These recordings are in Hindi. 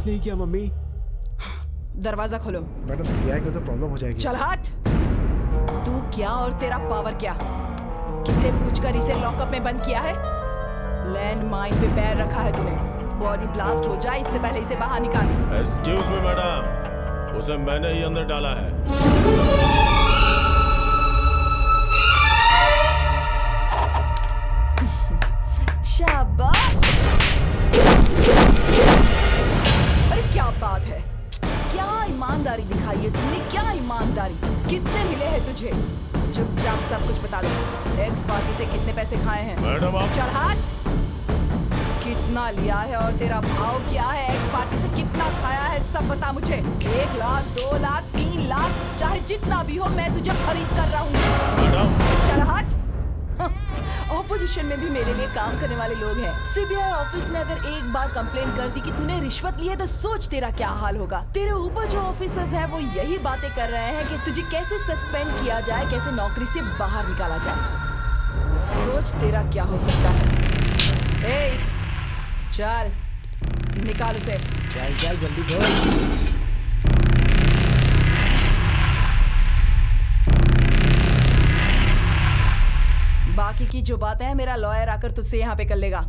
कुछ नहीं किया मम्मी। दरवाजा खोलो। मैडम सीआई को तो प्रॉब्लम हो जाएगी। चल हट। तू क्या और तेरा पावर क्या? किसे पूछकर इसे लॉकअप में बंद किया है? लैंड माइन पे पैर रखा है तूने। बॉडी ब्लास्ट हो जाए इससे पहले इसे बाहर निकाल। एक्सक्यूज मी मैडम, उसे मैंने ही अंदर डाला है। शाबाश। अरे क्या बात है, क्या ईमानदारी दिखाई है तुमने, क्या ईमानदारी। कितने मिले हैं तुझे? चुपचाप सब कुछ बता दो। एक्स पार्टी से कितने पैसे खाए हैं? मैडम आप चल हट। कितना लिया है और तेरा भाव क्या है? एक्स पार्टी से कितना खाया है सब बता मुझे। 1 लाख, 2 लाख, 3 लाख, चाहे जितना भी हो मैं तुझे खरीद कर रहा हूँ। मैडम चल हट। ऑपोजिशन में भी मेरे लिए काम करने वाले लोग हैं। सीबीआई ऑफिस में अगर एक बार कंप्लेन कर दी कि तूने रिश्वत ली है तो सोच तेरा क्या हाल होगा। तेरे ऊपर जो ऑफिसर्स हैं वो यही बातें कर रहे हैं कि तुझे कैसे सस्पेंड किया जाए, कैसे नौकरी से बाहर निकाला जाए। सोच तेरा क्या हो सकता है। ए, चल निकाल उसे। चल चल जल्दी बोल। बाकी की जो बातें हैं मेरा लॉयर आकर तुझसे यहाँ पे कर लेगा।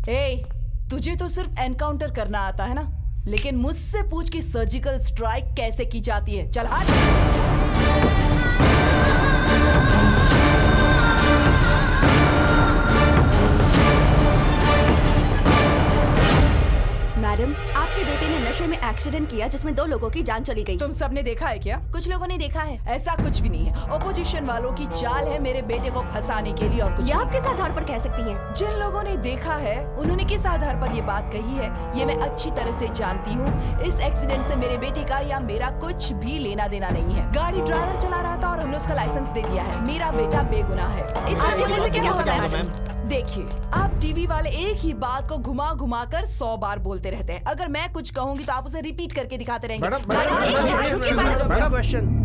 ए, तुझे तो सिर्फ एनकाउंटर करना आता है ना, लेकिन मुझसे पूछ कि सर्जिकल स्ट्राइक कैसे की जाती है। चल हट। मैडम, आपके बेटे ने नशे में एक्सीडेंट किया जिसमें 2 लोगों की जान चली गई। तुम सबने देखा है क्या? कुछ लोगों ने देखा है। ऐसा कुछ भी नहीं है। ऑपोजिशन वालों की चाल है मेरे बेटे को फंसाने के लिए और कुछ। ये आप किस आधार पर कह सकती हैं? जिन लोगों ने देखा है उन्होंने किस आधार पर ये बात कही है ये मैं अच्छी तरह से जानती हूँ। इस एक्सीडेंट से मेरे बेटे का या मेरा कुछ भी लेना देना नहीं है। गाड़ी ड्राइवर चला रहा था और हमने उसका लाइसेंस दे दिया है। मेरा बेटा बेगुनाह है। इस आपके वजह से क्या होता है? देखिए, आप टीवी वाले एक ही बात को घुमा घुमा कर 100 बार बोलते रहते हैं। अगर मैं कुछ कहूंगी तो आप उसे रिपीट करके दिखाते रहेंगे। Madam question.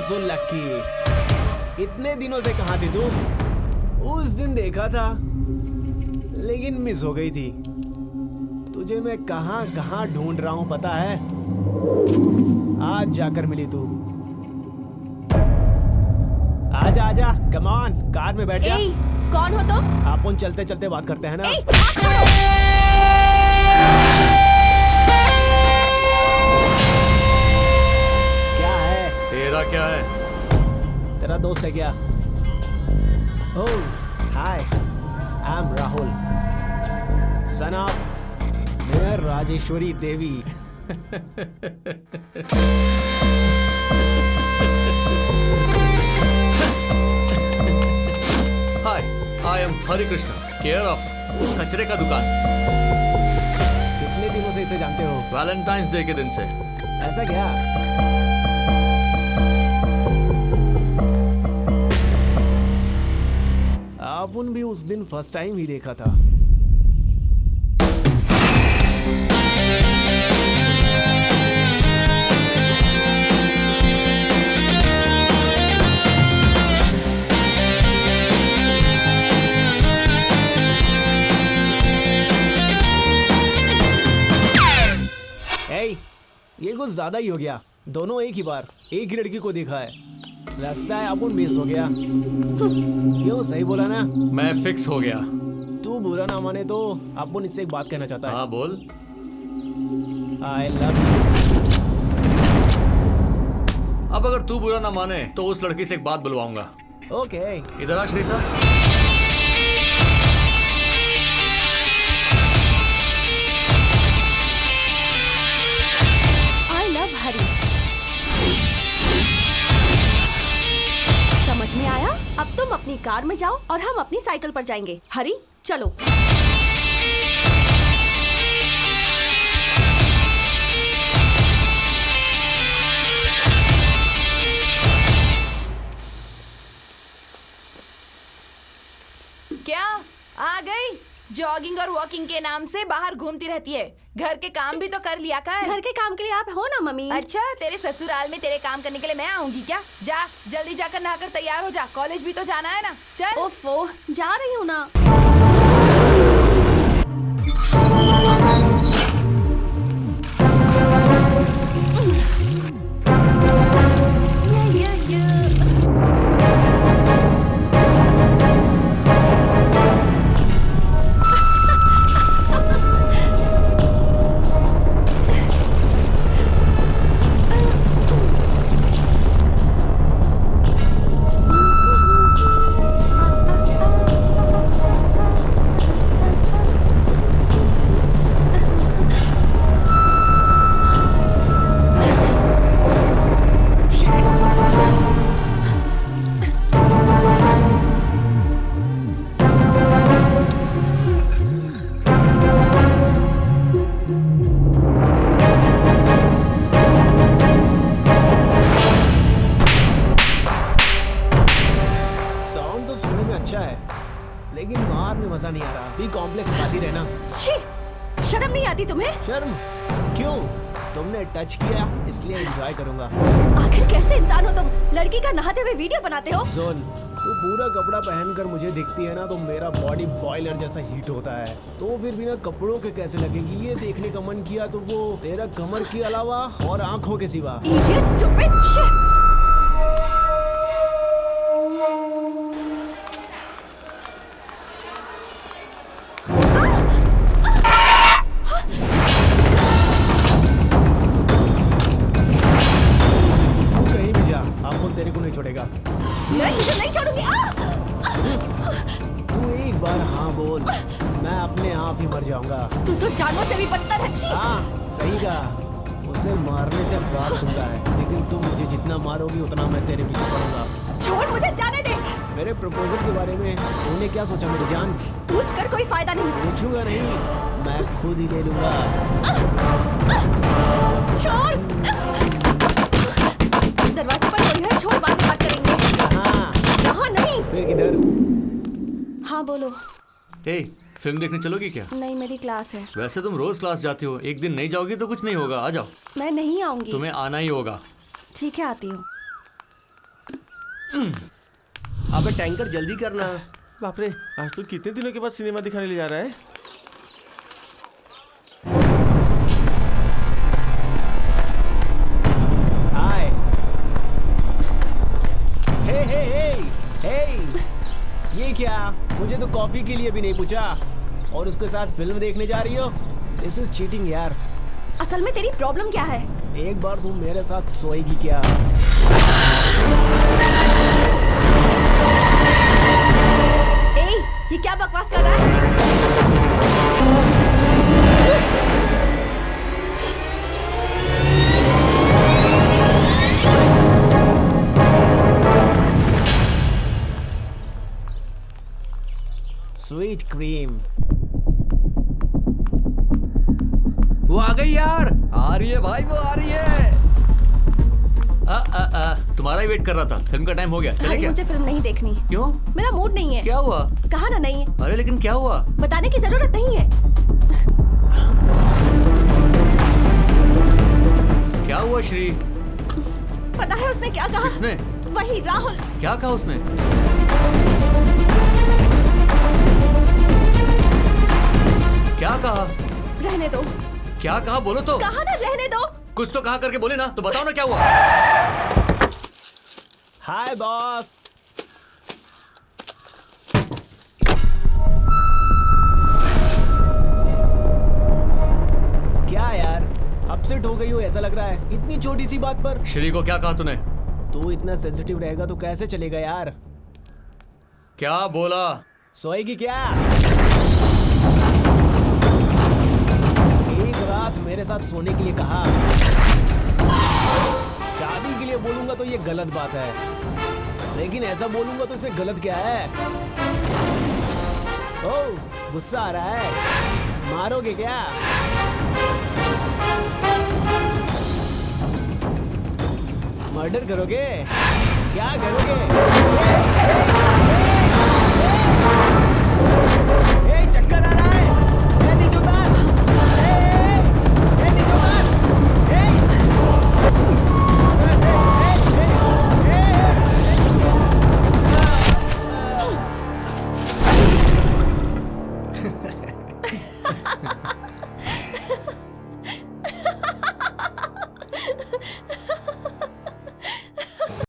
So lucky. इतने दिनों से कहाँ थी तुम? उस दिन देखा था लेकिन मिस हो गई थी। तुझे मैं कहाँ कहाँ ढूंढ रहा हूँ पता है? आज जाकर मिली तू। आजा आजा, कम ऑन, कार में बैठ जा। कौन हो तुम? अपन चलते चलते बात करते हैं ना। क्या है? तेरा क्या है? तेरा दोस्त है क्या? Oh hi, I am Rahul, son of mayor Rajeshwari Devi. Hi, I am Hari Krishna, care of कचरे का दुकान। कितने दिनों से इसे जानते हो? वैलेंटाइंस डे के दिन से। ऐसा क्या? अपन भी उस दिन फर्स्ट टाइम ही देखा था। ये कुछ ज्यादा ही हो गया। दोनों एक ही बार एक ही लड़की को देखा है। लगता है अपन मिस हो गया। क्यों, सही बोला ना? मैं फिक्स हो गया। तू बुरा ना माने तो अपन इससे एक बात कहना चाहता है। हाँ बोल। I love you. अब अगर तू बुरा ना माने तो उस लड़की से एक बात बुलवाऊंगा। ओके। इधर आ श्रीसा। हरी, समझ में आया? अब तुम अपनी कार में जाओ और हम अपनी साइकिल पर जाएंगे। हरी चलो। क्या आ गई? जॉगिंग और वॉकिंग के नाम से बाहर घूमती रहती है। घर के काम भी तो कर लिया कर। घर के काम के लिए आप हो ना मम्मी। अच्छा, तेरे ससुराल में तेरे काम करने के लिए मैं आऊंगी क्या? जा जल्दी जाकर नहाकर तैयार हो जा, कॉलेज भी तो जाना है ना। चल। ओफो, जा रही हूँ ना। लेकिन मार में मजा नहीं आ रहा। बी कॉम्प्लेक्स खाती रहना। छी, शर्म नहीं आती तुम्हें? शर्म क्यों? तुमने टच किया इसलिए एंजॉय करूंगा। आखिर कैसे इंसान हो तुम? लड़की का नहाते हुए वीडियो बनाते हो? सुन, तू पूरा कपड़ा पहनकर मुझे दिखती है ना तो मेरा बॉडी बॉयलर जैसा हीट होता है। तो फिर बिना कपड़ों के कैसे लगेगी ये देखने का मन किया तो वो तेरा कमर के अलावा और आंखों के सिवा। Idiot, stupid shit! तेरे को नहीं छोड़ेगा। मैं तुझे नहीं छोड़ूंगी। तू एक बार हाँ बोल, मैं अपने आप ही मर जाऊंगा। तू तो जानवर से भी बदतर है। हाँ सही कहा, उसे मारने से बात सुनता है, लेकिन तुम मुझे जितना मारोगी उतना मैं तेरे पीछे पड़ूंगा। छोड़, मुझे जाने दे। मेरे प्रपोजल के बारे में तूने क्या सोचा मेरी जान? पूछ कर कोई फायदा नहीं। पूछूंगा नहीं, मैं खुद ही ले लूंगा। छोड़। दरवाजे पर कोई है, छोड़, बाद में बात करेंगे। हाँ। यहाँ नहीं। फिर किधर? हाँ बोलो। फिल्म देखने चलोगी क्या? नहीं, मेरी क्लास है। वैसे तुम रोज क्लास जाती हो, एक दिन नहीं जाओगी तो कुछ नहीं होगा। आ जाओ। मैं नहीं आऊंगी। तुम्हें आना ही होगा। ठीक है, आती हूँ। अबे टैंकर जल्दी करना। बाप रे, आज तो कितने दिनों के बाद सिनेमा दिखाने ले जा रहा है। हाय। हे, ये क्या? मुझे तो कॉफी के लिए भी नहीं पूछा और उसके साथ फिल्म देखने जा रही हो? दिस इज चीटिंग यार। असल में तेरी प्रॉब्लम क्या है? एक बार तुम मेरे साथ सोएगी क्या? ये क्या बकवास कर रहा है? Sweet cream. वो आ गई यार। आ रही है भाई, वो आ रही है। तुम्हारा ही वेट कर रहा था। फिल्म का टाइम हो गया, चले क्या? मुझे फिल्म नहीं देखनी। क्यों? मेरा मूड नहीं है। क्या हुआ? कहा ना नहीं है। अरे लेकिन क्या हुआ? बताने की जरूरत नहीं है। क्या हुआ श्री? पता है उसने क्या कहा? किसने? वही राहुल। क्या कहा उसने? क्या कहा? रहने दो। क्या कहा? बोलो तो। कहा ना रहने दो। कुछ तो कहा करके बोले ना, तो बताओ ना क्या हुआ। हाय बॉस। क्या यार, अपसेट हो गई हो ऐसा लग रहा है इतनी छोटी सी बात पर। श्री को क्या कहा तूने? तू इतना सेंसिटिव रहेगा तो कैसे चलेगा यार? क्या बोला? सोएगी क्या? एक रात मेरे साथ सोने के लिए कहा। शादी के लिए बोलूंगा तो ये गलत बात है, लेकिन ऐसा बोलूंगा तो इसमें गलत क्या है? ओह, गुस्सा आ रहा है? मारोगे क्या? मर्डर करोगे? क्या करोगे?